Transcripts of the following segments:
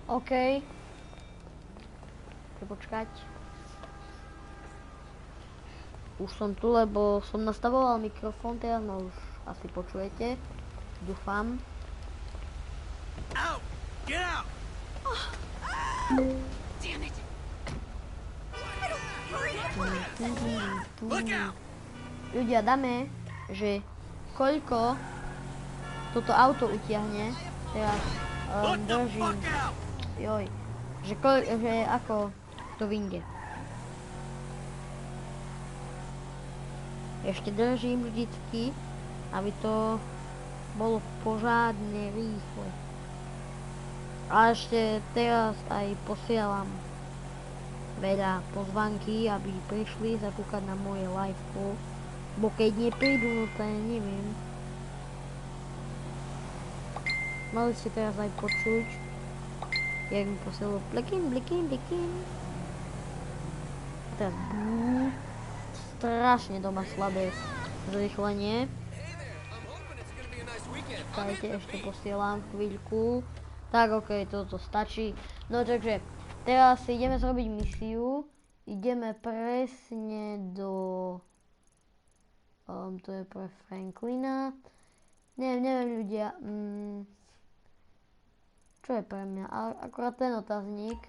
OK. Počkať. Už som tu, lebo som nastavoval mikrofón, teraz no už asi počujete. Dúfam. Out! Get out! Damn it! Look out! Ľudia, dáme, že koľko toto auto utiahne. Teraz držím. Joj. Že ako to vyjde. Ešte držím vždycky, aby to bolo pořádne rýchle. A ešte teraz aj posielam veľa pozvanky, aby prišli zakúkať na moje liveku. Bo keď neprídu, no to neviem. Mali ste teraz aj počuť, jak mi posielalo blikin. A teraz strašne doma slabé zrýchlenie. Čakajte, ešte posielam chvíľku. Tak, ok, toto stačí. No takže, teraz si ideme zrobiť misiu. Ideme presne do... to je pre Franklina. Neviem ľudia. Čo je pre mňa? Akurát ten otáznik.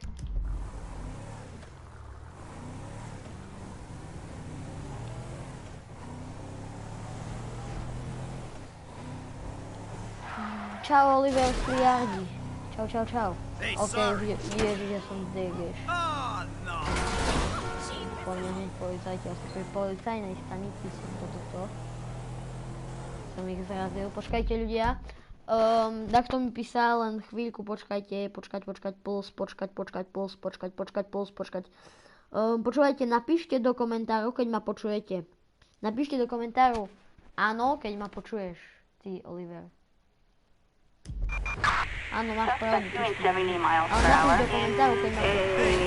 Čau, Oliver Sliardi. Čau. Ok, vieš, že som DGŠ. Poďme hneď policajti, asi pri policajnej stanici som toto. Som ich zrazil. Počkajte ľudia. Takto mi písal, len chvíľku počkajte. Počúvajte, napíšte do komentárov, keď ma počujete. Napíšte do komentárov áno, keď ma počuješ, ty Oliver. Áno, máš pravdu. Ale napíš do komentárov, keď ma počuješ.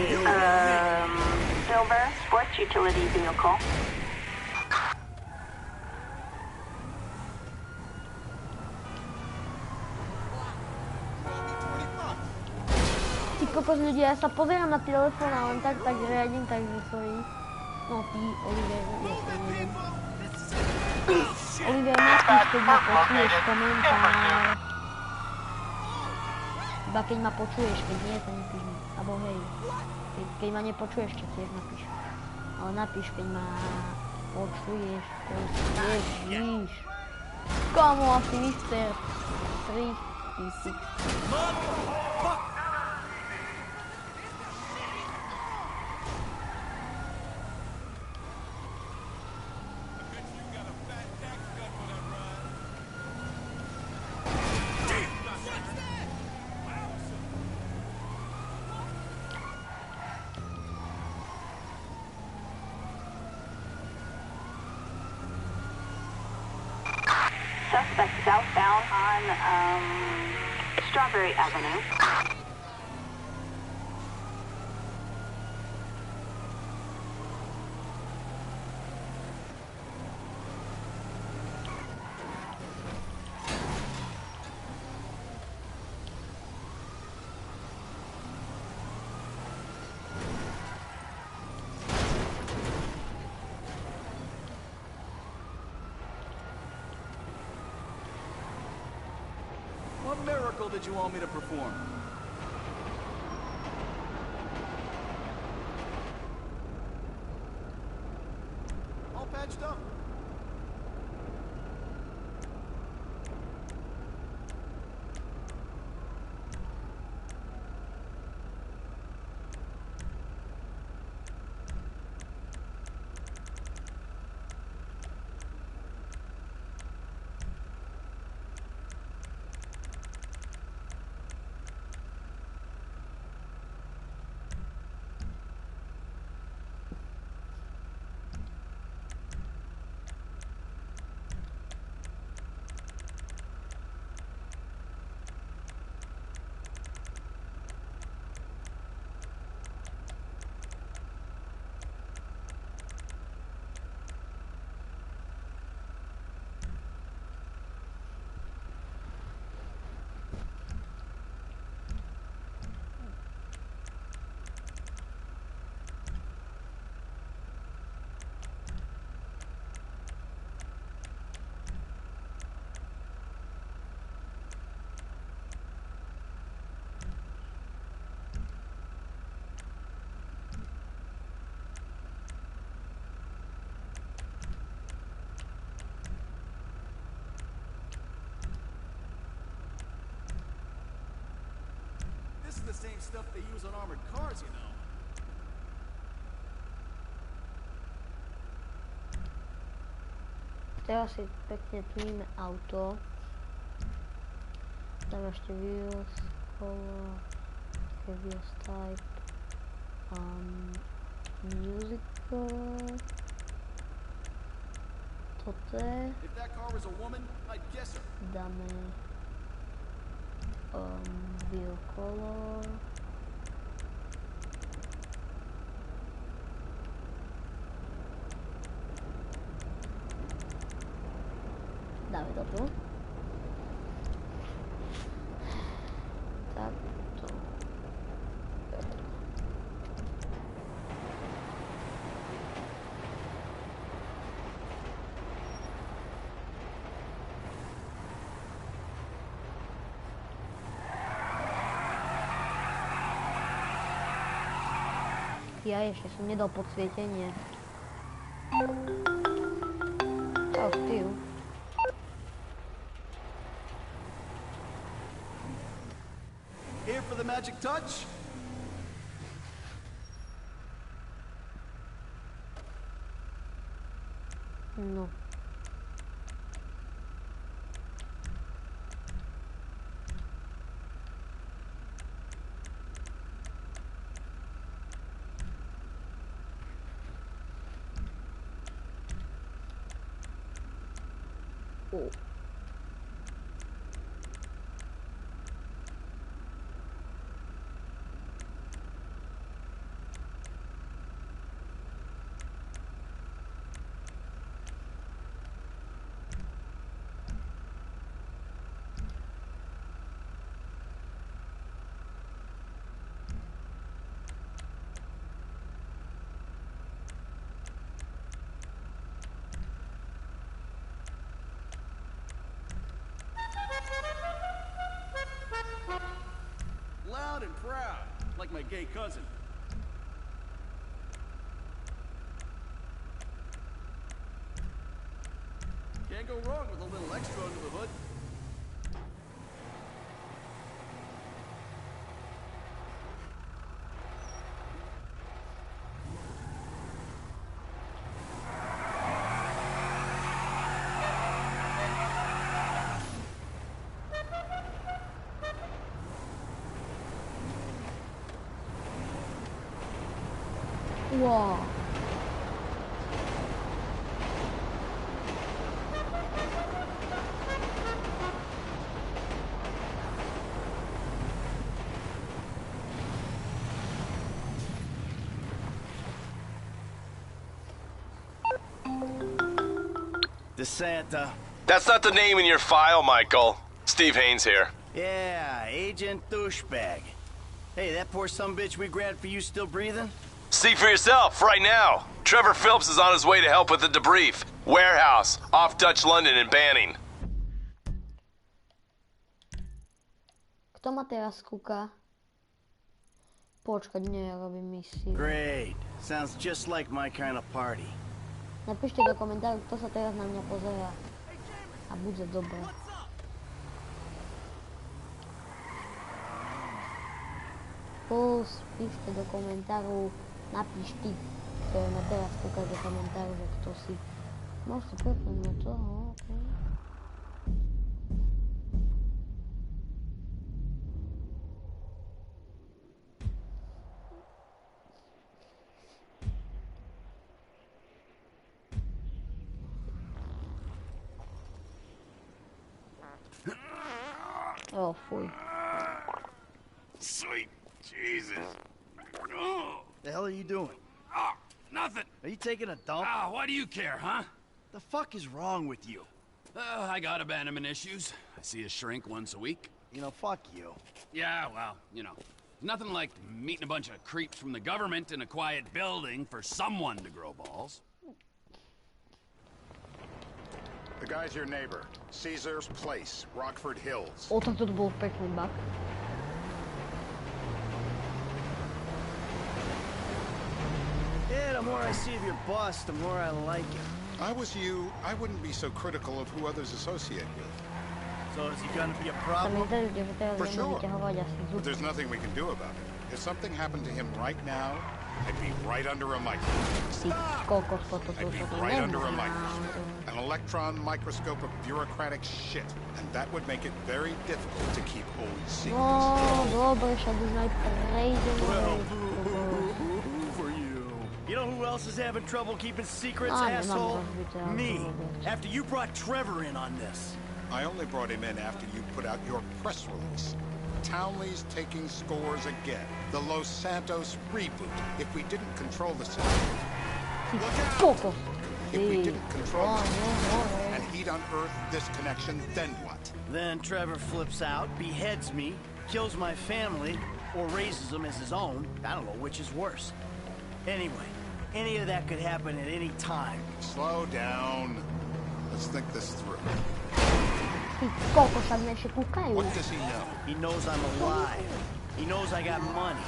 Silver sports utility vehicle. Ty kokos ľudia, ja sa pozerám na telefón a len tak riadím, takže sorry. No ty, Oliver, ja sa neviem. Oliver, napíš, keď ma počuješ komentár. Iba keď ma počuješ, keď nie, to nepíš mi. Abo hej, keď ma nepočuješ, to tiež napíš. Ale napíš, keď ma počuješ, to tiež víš. Komu asi Mr. 3 Suspect southbound on Strawberry Avenue. What miracle did you want me to perform? All patched up. same stuff they use on armored cars, you know. Teraz si pekne tuníme auto. Tam ešte wheels, color, wheels type, music, toto je. If that car was a woman, I'd guess her. Dáme wheel color. Dáme to tu. Takto. Ja ešte som nedal podsvietenie. Čau, Steve. Here for the magic touch? No. Oh. Loud and proud, like my gay cousin. Can't go wrong with a little extra under the hood. Wow. DeSanta. That's not the name in your file, Michael. Steve Haynes here. Yeah, Agent Douchebag. Hey, that poor sumbitch we grabbed for you still breathing? See for yourself, right now. Trevor Phillips is on his way to help with the debrief. Warehouse, off Dutch London and Banning. Kto ma teraz kúka? Počkať, nie, ja robím misiu. Great. Sounds just like my kind of party. Napíšte do komentárov, kto sa teraz na mňa pozerá. A bude dobré. Píšte do komentárov, napíš ty, ktoré ma teraz kúkaš do komentárov, že kto si. Môžete prepnúť na to, okej. Oh, fuj. Sweet Jesus. Oh, The hell are you doing? nothing. Are you taking a dump? Why do you care, huh? The fuck is wrong with you? I got abandonment issues. I see a shrink once a week. You know, fuck you. Yeah, well, you know, nothing like meeting a bunch of creeps from the government in a quiet building for someone to grow balls. The guy's your neighbor. Caesar's Place, Rockford Hills. O, tak to bol pekný bug. Yeah, the more I see of your boss, the more I like him. I was you, I wouldn't be so critical of who others associate with. So So is he gonna be a Sa problem? mental gdje treba For vrijeme sure. vyťahovať asi But zub. there's nothing we can do about it. If something happened to him right now, I'd be right under a microscope. Ty kokos, toto I'd be toto right under a nemá. microscope. An electron microscope of bureaucratic shit. And that would make it very difficult to keep old No, secrets. dobre, však už najprejdeme. Well, boo for you. You know who else is having trouble keeping secrets, Ah, nemám asshole? rozbité Me. auto vôbec. After you brought Trevor in on this. I only brought him in after you put out your press release. Townley's taking scores again. The Los Santos reboot. If we didn't control the system, Kokos. if we Ty. didn't control Oh, the system, no, and he'd unearthed this connection, then what? Then Trevor flips out, beheads me, kills my family, or raises them as his own. I don't know which is worse. Anyway, any of that could happen at any time. Slow down. Let's think this through. Ty kokos, ak mne ešte kúkajú. What does he know? He knows I'm alive. He knows I got money.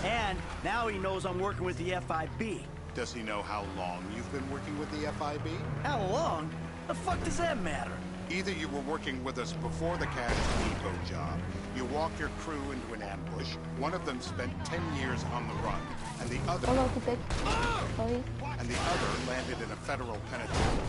And now he knows I'm working with the FIB. Does he know how long you've been working with the FIB? How long? The fuck does that matter? Either you were working with us before the Cash Depot job, you walked your crew into an ambush, one of them spent 10 years on the run, and the other Hello, typek. Sorry. landed in a federal penitentiary.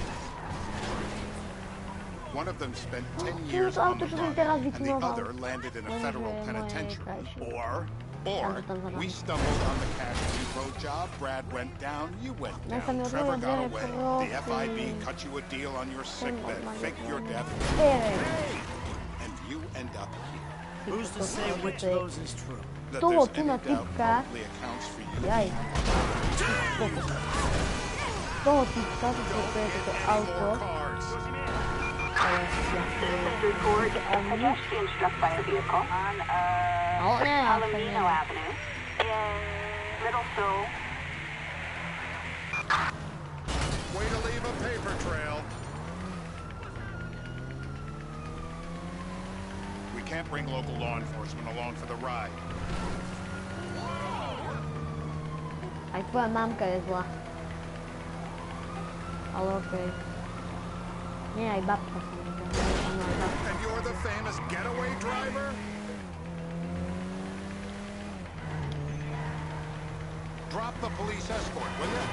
One of them spent 10 years to on the auto, čo som run, teraz and the vytunoval. other landed in a Lenže federal moje penitentiary. krajšie. Or Tam to tam we zadám. stumbled on the Cash Depot job, Brad went down, you went Ja sa mi down, Trevor got otvoril away, the dvere, FIB prosím. cut you a deal on your sick Ten bed, normálne faked your death, Dvere. and you end up here. Who's to say which of those is true? That Toho there's tu any na doubt typka. probably accounts for you. Jaj. Kokos. Toho typka, čo kupuje toto auto. Ale ja Citizens report a pedestrian struck by a vehicle on Ale ne, ja sa Palomino neviem. Avenue in Little Seoul. Way to leave a paper trail. We can't bring local law enforcement along for the ride. Aj tvoja mamka je zlá. Ale okej. Nie, aj babka sa mi zdá. Áno, aj babka. And you're the famous getaway driver? Drop the police escort, will you?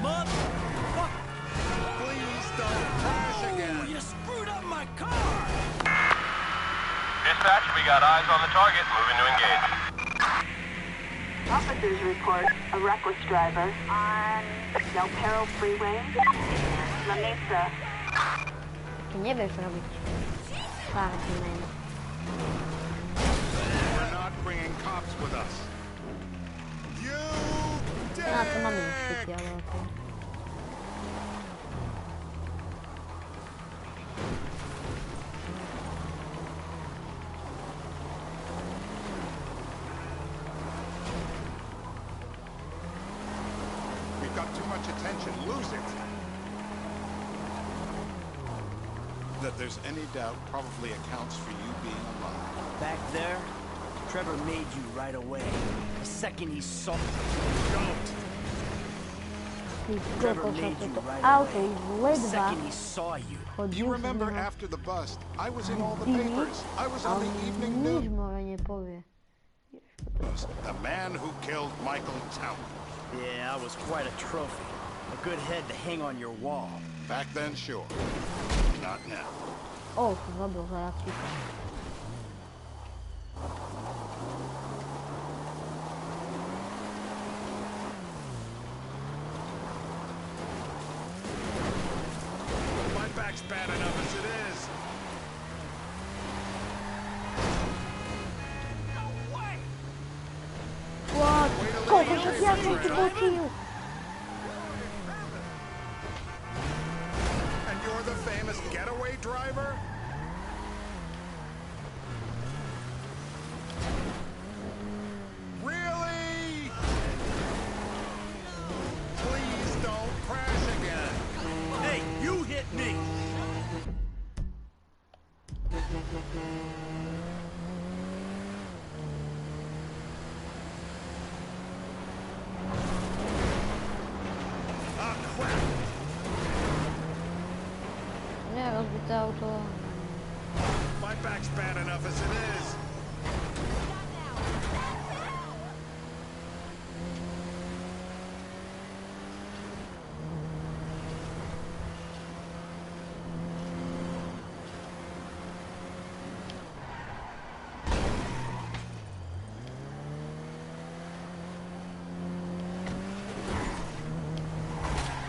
Motherfucker! Please don't crash Oh, again. you screwed up my car! Dispatch, we got eyes on the target. Moving to engage. Officers report a reckless driver on Del Perro Freeway in La Mesa. Ty nevieš robiť párky meno. We're not bringing cops with us. You Ja na to mám dick! inšpity, ale okej. We've got too much attention. Lose it. That there's any doubt probably accounts for you being alive. Back there, Trevor made you right away. The second he saw... Don't! Ty Trevor kokos, made a you toto right auto away. už The ledva second he saw you. chodil You z remember neho. after the bust, I was in all the Ty papers. I was on ale the evening nič news. more nepovie. The man who killed Michael Town. Yeah, I was quite a trophy. A good head to hang on your wall. Back then, sure. Not now. O, som zabil zajačíka. My back's bad enough as it is. What? Kokos, jak ja som ti bočil. And you're the famous getaway driver? Really? Please don't crash again. Hey, you hit me! razbité auto. My back's bad enough as it is.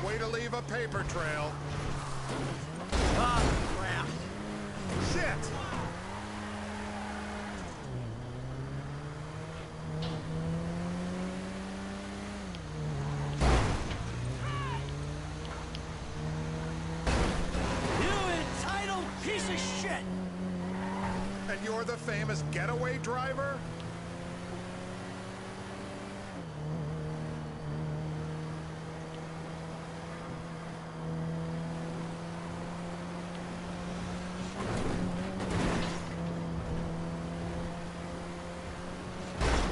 Way to leave a paper trail. Ah, crap. Shit! You entitled piece of shit! And you're the famous getaway driver?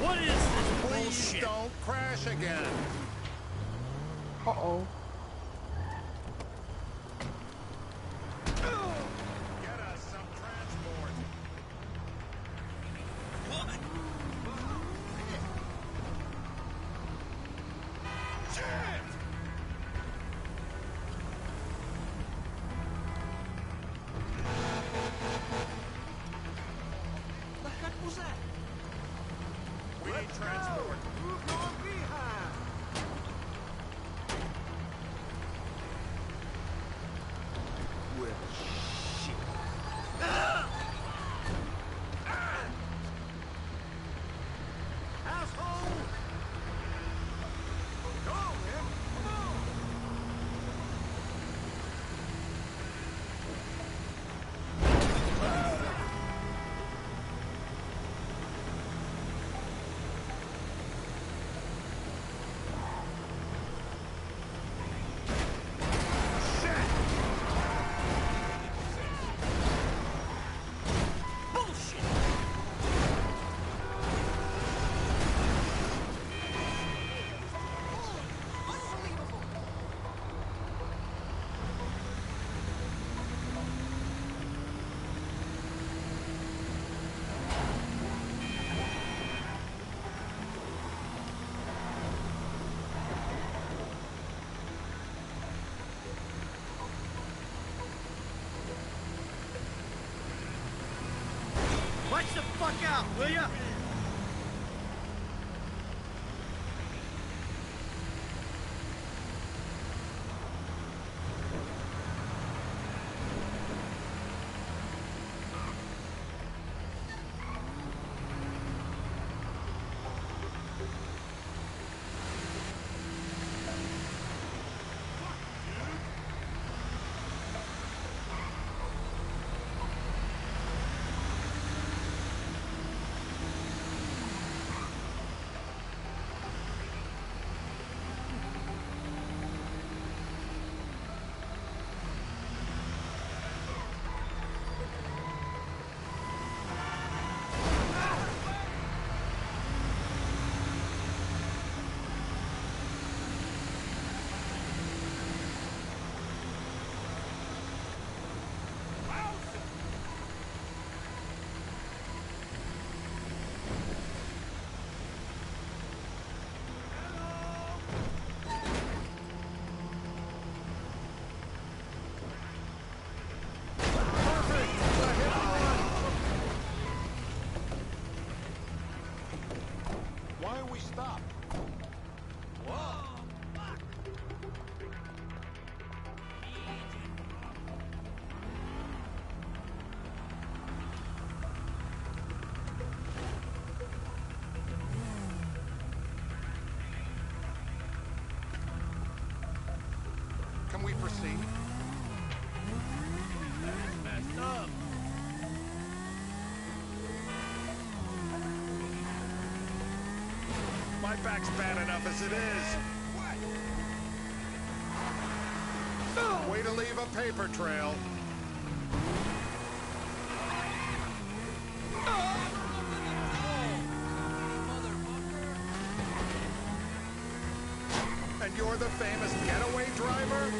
What is this Please bullshit? don't crash again. Uh-oh. Get us some transport. Shit! We need transport. Well, shit. Asshole! Go, man! Come on! Bullshit! Watch the fuck out, will ya? Why are we stopped? Can we proceed? Messed up. My back's bad enough as it is. Way to leave a paper trail. And you're the famous getaway driver?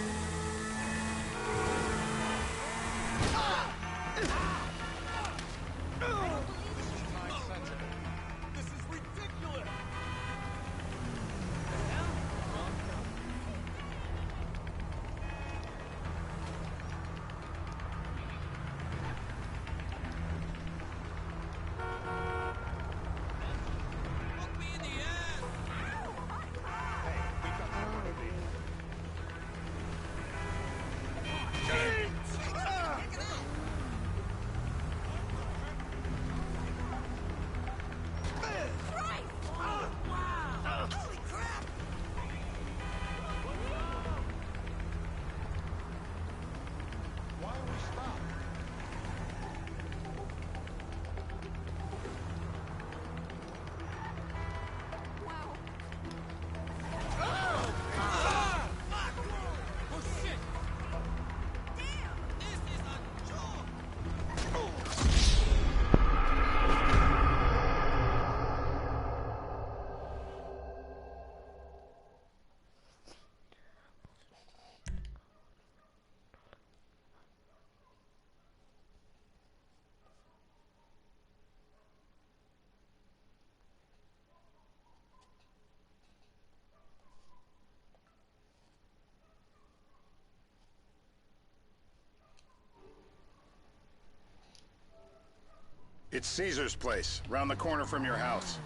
It's Caesar's place, round the corner from your house.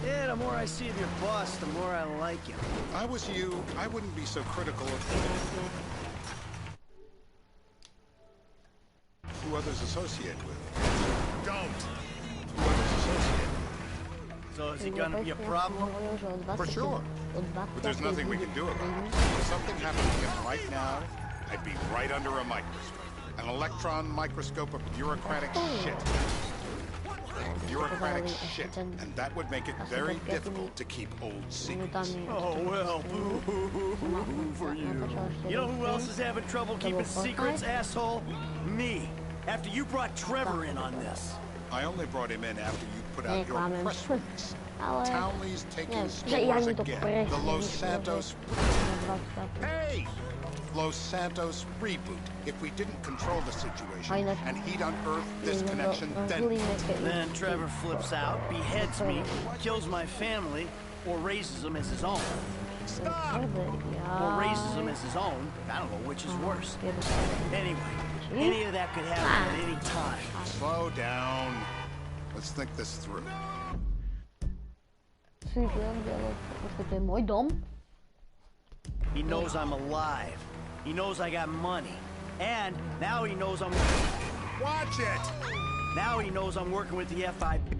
Yeah, the more I see of your boss, the more I like him. If I was you, I wouldn't be so critical of who others associate with. Don't! Who others associate with. So is he gonna be a problem? For sure. But there's nothing we can do about it. If something happened to him right now, I'd be right under a microscope. An electron microscope of bureaucratic shit. Bureaucratic shit. And that would make it very difficult to keep old secrets. Oh, well, boo-hoo-hoo-hoo for you. You know who else is having trouble keeping secrets, asshole? Me. After you brought Trevor in on this. I only brought him in after you put out your press release. Ale... Townley's taking Nie, że ja scores mi to again. presję, The Los myślę, Santos... że... Hey! Los Santos reboot. If we didn't control the situation and he'd unearthed this connection, Then Trevor flips out, beheads me, kills my family, or raises them as his own. Stop! Or raises them as his own. I don't know which is worse. Anyway, any of that could happen at any time. Slow down. Let's think this through. To je mój dom. He knows I'm alive. He knows I got money. And now he knows I'm... Watch it! Now he knows I'm working with the FIB.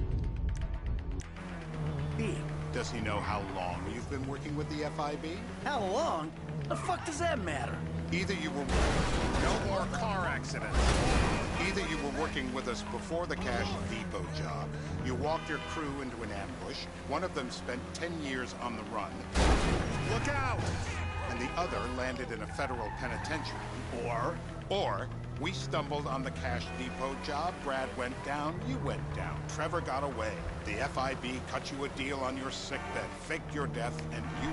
Does he know how long you've been working with the FIB? How long? The fuck does that matter? Either you were... No more car accidents. Either you were working with us before the Cash Depot job, you walked your crew into an ambush, one of them spent 10 years on the run. Look out! And the other landed in a federal penitentiary. Or we stumbled on the Cash Depot job, Brad went down, you went down. Trevor got away. The FIB cut you a deal on your sickbed, faked your death, and you...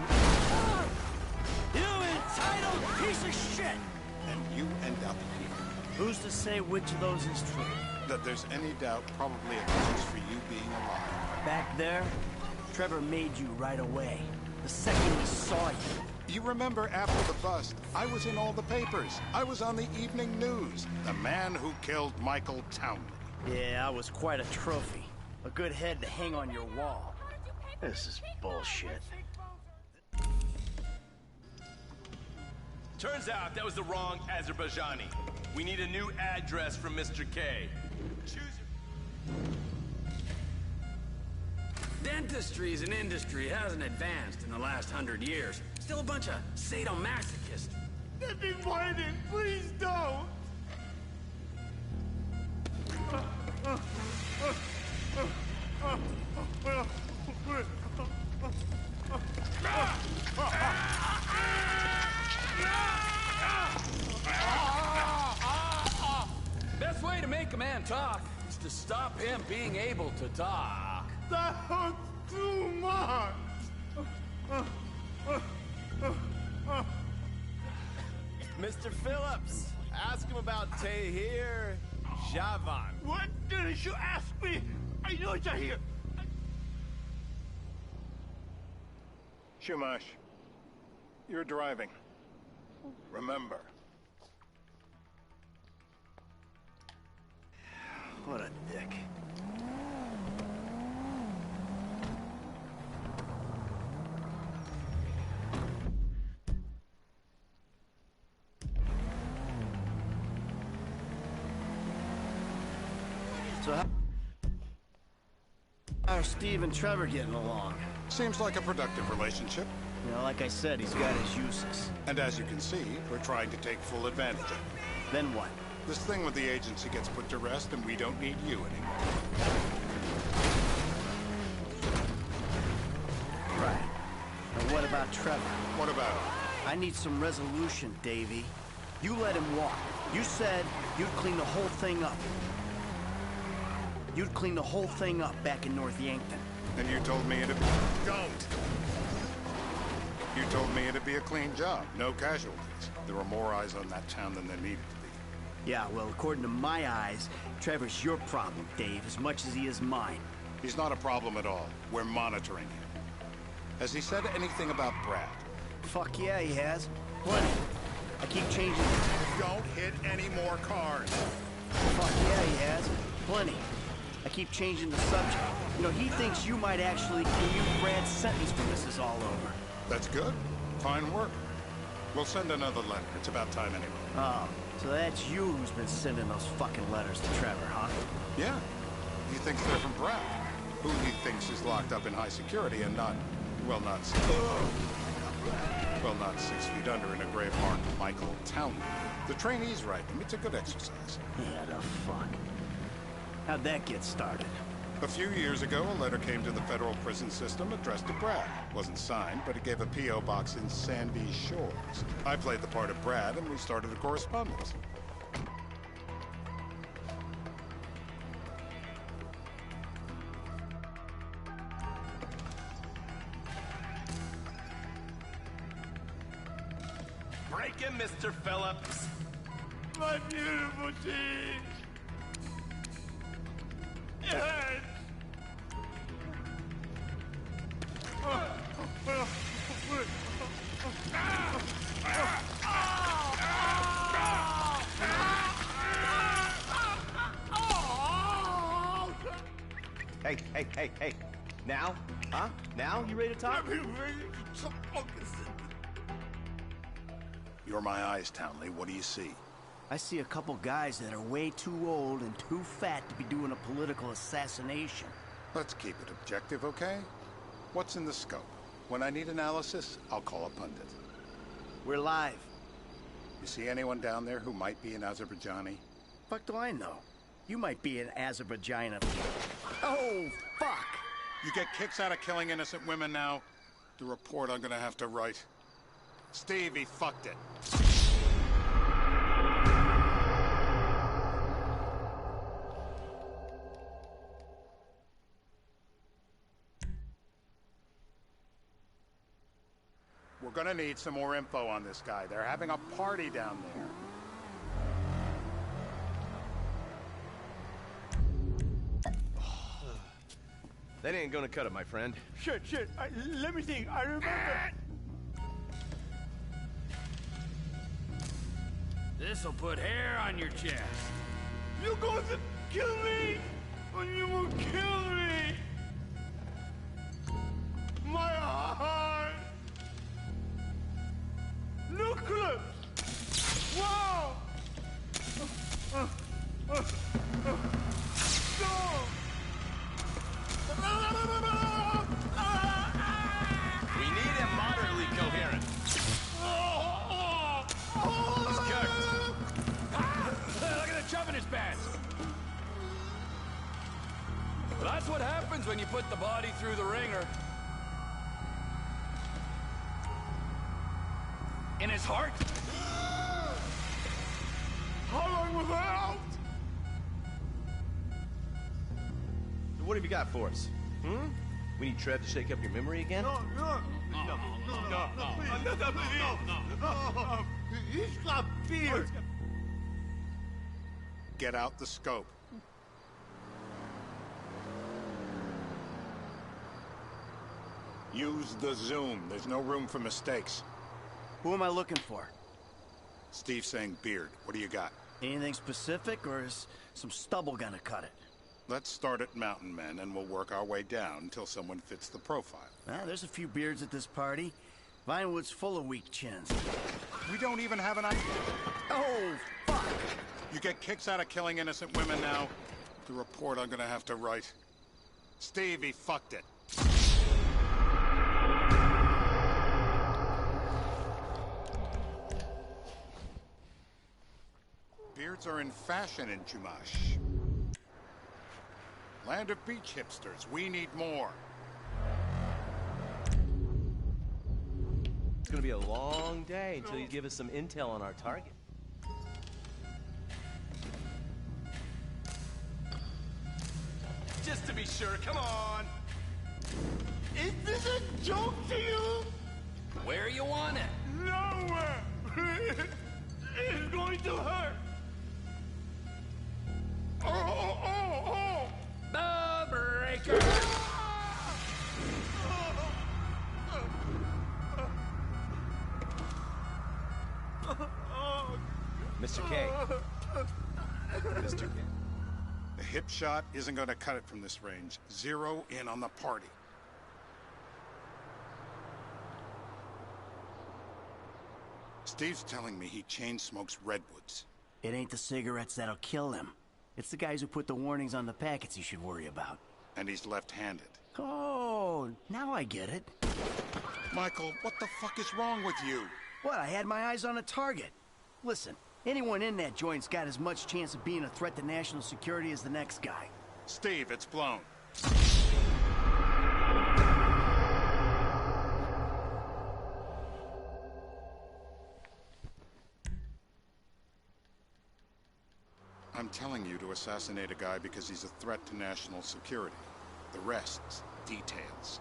You entitled piece of shit! And you end up here. Who's to say which of those is true? That there's any doubt probably accounts for you being alive. Back there, Trevor made you right away. The second he saw you. You remember after the bust, I was in all the papers. I was on the evening news. The man who killed Michael Townley. Yeah, I was quite a trophy. A good head to hang on your wall. This is bullshit. Turns out that was the wrong Azerbaijani. We need a new address from Mr. K. Dentistry as an industry hasn't advanced in the last 100 years. Still a bunch of sadomasochists. Get me pointed, please don't! Best way to make a man talk is to stop him being able to talk. That hurts too much! Mr. Phillips, ask him about Tahir Javan. What didn't you ask me? I know you're here. Shumash, you're driving. Remember. What a dick. So how's Steve and Trevor getting along? Seems like a productive relationship. You know, like I said, he's got his uses. And as you can see, we're trying to take full advantage of it. Then what? This thing with the agency gets put to rest and we don't need you anymore. Right. And what about Trevor? What about him? I need some resolution, Davey. You let him walk. You said you'd clean the whole thing up. You'd clean the whole thing up back in North Yankton. And you told me it'd be... Don't! You told me it'd be a clean job, no casualties. There were more eyes on that town than there needed to be. Yeah, well, according to my eyes, Trevor's your problem, Dave, as much as he is mine. He's not a problem at all. We're monitoring him. Has he said anything about Brad? Fuck yeah, he has. Plenty. I keep changing... Don't hit any more cars. Fuck yeah, he has. Plenty. I keep changing the subject. You know, he thinks you might actually commute Brad's sentence when this is all over. That's good. Fine work. We'll send another letter. It's about time anyway. Oh, so that's you who's been sending those fucking letters to Trevor, huh? Yeah. He thinks they're from Brad, who he thinks is locked up in high security and not, well, not 6 feet under in a grave marked Michael Townley. The trainees write them. It's a good exercise. Yeah, the fuck. How'd that get started? A few years ago, a letter came to the federal prison system addressed to Brad. Wasn't signed, but it gave a P.O. box in Sandy Shores. I played the part of Brad, and we started a correspondence. Break him, Mr. Phillips. My beautiful teeth. Yes. Hey. Now? Huh? Now? You ready to talk? You're my eyes, Townley. What do you see? I see a couple guys that are way too old and too fat to be doing a political assassination. Let's keep it objective, okay? What's in the scope? When I need analysis, I'll call a pundit. We're live. You see anyone down there who might be an Azerbaijani? Fuck do I know? You might be an Azerbaijani. Oh, fuck! You get kicks out of killing innocent women now? The report I'm gonna have to write. Steve, he fucked it. We're gonna need some more info on this guy. They're having a party down there. That ain't gonna cut it, my friend. Shit. Let me think. I remember. This'll put hair on your chest. You're going to kill me, and you will kill me. My heart. Nucleus. Wow. Stop. We need him moderately coherent. He's cooked. Look at the chub in his pants. That's what happens when you put the body through the ringer. In his heart? How long was I out? So what have you got for us? We need Trev to shake up your memory again? No. He's got beard. Get out the scope. Use the zoom. There's no room for mistakes. Who am I looking for? Steve's saying beard. What do you got? Anything specific, or is some stubble gonna cut it? Let's start at Mountain Men, and we'll work our way down until someone fits the profile. There's a few beards at this party. Vinewood's full of weak chins. We don't even have an idea. Oh, fuck! You get kicks out of killing innocent women now? The report I'm gonna have to write. Steve, he fucked it. Beards are in fashion in Chumash. Land of beach hipsters. We need more. It's gonna be a long day until you give us some intel on our target. Just to be sure, come on. Is this a joke to you? Where you want it? Nowhere. It's going to hurt. Oh. The breaker! Mr. K. Mr. K. The hip shot isn't going to cut it from this range. Zero in on the party. Steve's telling me he chain smokes redwoods. It ain't the cigarettes that'll kill him. It's the guys who put the warnings on the packets you should worry about. And he's left-handed. Oh, now I get it. Michael, what the fuck is wrong with you? What, I had my eyes on a target. Listen, anyone in that joint's got as much chance of being a threat to national security as the next guy. Steve, it's blown. I'm telling you to assassinate a guy because he's a threat to national security. The rest's details.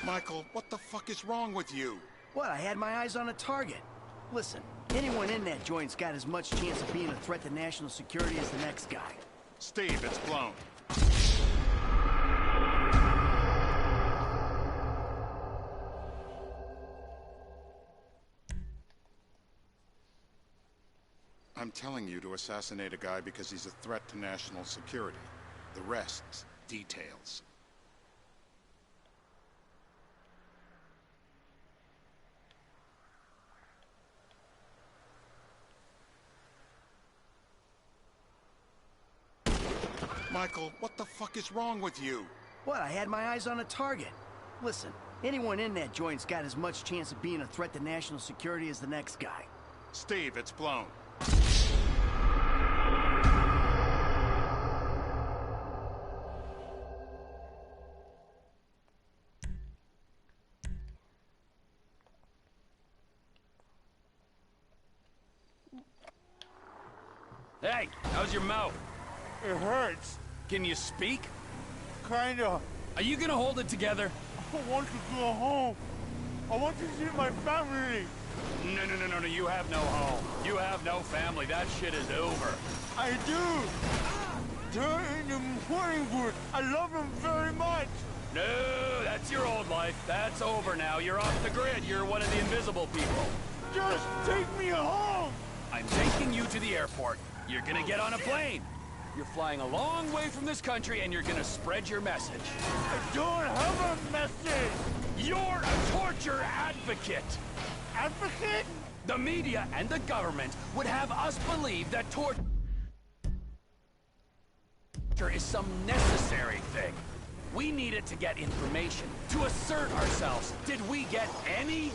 Michael, what the fuck is wrong with you? What, I had my eyes on a target. Listen, anyone in that joint's got as much chance of being a threat to national security as the next guy. Steve, it's blown. I'm telling you to assassinate a guy because he's a threat to national security. The rest's details. Michael, what the fuck is wrong with you? What, I had my eyes on a target. Listen, anyone in that joint's got as much chance of being a threat to national security as the next guy. Steve, it's blown. Hey, how's your mouth? It hurts. Can you speak? Kinda. Are you gonna hold it together? I want to go home. I want to see my family. No, you have no home. You have no family. That shit is over. I do. They're in the morning wood. I love them very much. No, that's your old life. That's over now. You're off the grid. You're one of the invisible people. Just take me home. I'm taking you to the airport. You're gonna get on a plane. You're flying a long way from this country and you're gonna spread your message. I don't have a message. You're a torture advocate. Advocate? The media and the government would have us believe that torture is some necessary thing. We need it to get information, to assert ourselves. Did we get any